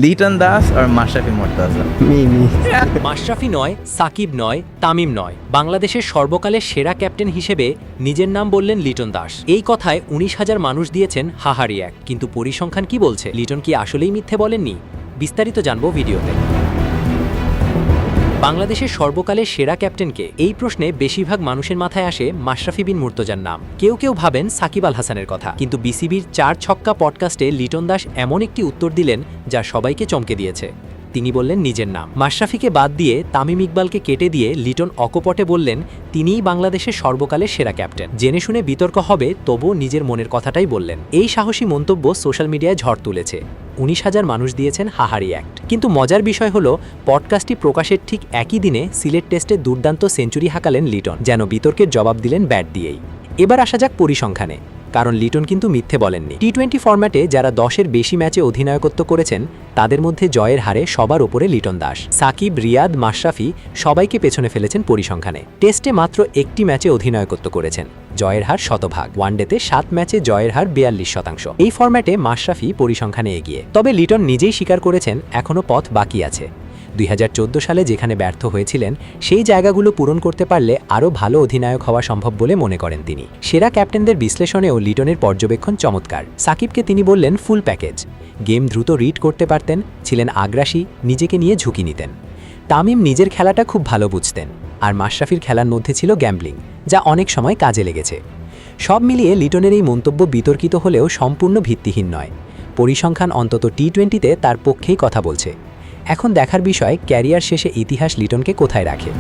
লিটন দাস আর মাশরাফি মুর্তজা। মাশরাফি নয়, সাকিব নয়, তামিম নয়, বাংলাদেশের সর্বকালের সেরা ক্যাপ্টেন হিসেবে নিজের নাম বললেন লিটন দাস। এই কথায় ১৯,০০০ মানুষ দিয়েছেন হাহারি এক। কিন্তু পরিসংখ্যান কি বলছে? লিটন কি আসলেই মিথ্যে বলেননি? বিস্তারিত জানবো ভিডিওতে। বাংলাদেশের সর্বকালের সেরা ক্যাপ্টেনকে? এই প্রশ্নে বেশিরভাগ মানুষের মাথায় আসে মাশরাফি বিন মুর্তজার নাম। কেউ কেউ ভাবেন সাকিব আল হাসানের কথা। কিন্তু বিসিবির ৪ ছক্কা পডকাস্টে লিটন দাস এমন একটি উত্তর দিলেন যা সবাইকে চমকে দিয়েছে। তিনি বললেন নিজের নাম। মাশরাফিকে বাদ দিয়ে তামিম ইকবালকে কেটে দিয়ে লিটন অকপটে বললেন তিনিই বাংলাদেশের সর্বকালের সেরা ক্যাপ্টেন। জেনে শুনে বিতর্ক হবে, তবুও নিজের মনের কথাটাই বললেন। এই সাহসী মন্তব্য সোশ্যাল মিডিয়ায় ঝড় তুলেছে। ১৯,০০০ মানুষ দিয়েছেন হাহারি অ্যাক্ট। কিন্তু মজার বিষয় হলো, পডকাস্টটি প্রকাশের ঠিক একই দিনে সিলেট টেস্টে দুর্দান্ত সেঞ্চুরি হাঁকালেন লিটন, যেন বিতর্কের জবাব দিলেন ব্যাট দিয়েই। এবার আসা যাক পরিসংখ্যানে, কারণ লিটন কিন্তু মিথ্যে বলেননি। টি-20 ফরম্যাটে যারা ১০-এর বেশি ম্যাচে অধিনায়কত্ব করেছেন তাদের মধ্যে জয়ের হারে সবার ওপরে লিটন দাস। সাকিব, রিয়াদ, মাশরাফি সবাইকে পেছনে ফেলেছেন পরিসংখ্যানে। টেস্টে মাত্র একটি ম্যাচে অধিনায়কত্ব করেছেন, জয়ের হার শতভাগ। ওয়ানডেতে ৭ ম্যাচে জয়ের হার ৪২%। এই ফরম্যাটে মাশরাফি পরিসংখ্যানে এগিয়ে। তবে লিটন নিজেই স্বীকার করেছেন এখনও পথ বাকি আছে। ২০১৪ সালে যেখানে ব্যর্থ হয়েছিলেন সেই জায়গাগুলো পূরণ করতে পারলে আরও ভালো অধিনায়ক হওয়া সম্ভব বলে মনে করেন তিনি। সেরা ক্যাপ্টেনদের বিশ্লেষণেও লিটনের পর্যবেক্ষণ চমৎকার। সাকিবকে তিনি বললেন ফুল প্যাকেজ। গেম দ্রুত রিড করতে পারতেন, ছিলেন আগ্রাসী, নিজেকে নিয়ে ঝুঁকি নিতেন। তামিম নিজের খেলাটা খুব ভালো বুঝতেন, আর মাশরাফির খেলার মধ্যে ছিল গ্যাম্বলিং, যা অনেক সময় কাজে লেগেছে। সব মিলিয়ে লিটনের এই মন্তব্য বিতর্কিত হলেও সম্পূর্ণ ভিত্তিহীন নয়। পরিসংখ্যান অন্তত টি-20-তে তার পক্ষেই কথা বলছে। এখন দেখার বিষয়, ক্যারিয়ার শেষে ইতিহাস লিটনকে কোথায় রাখে।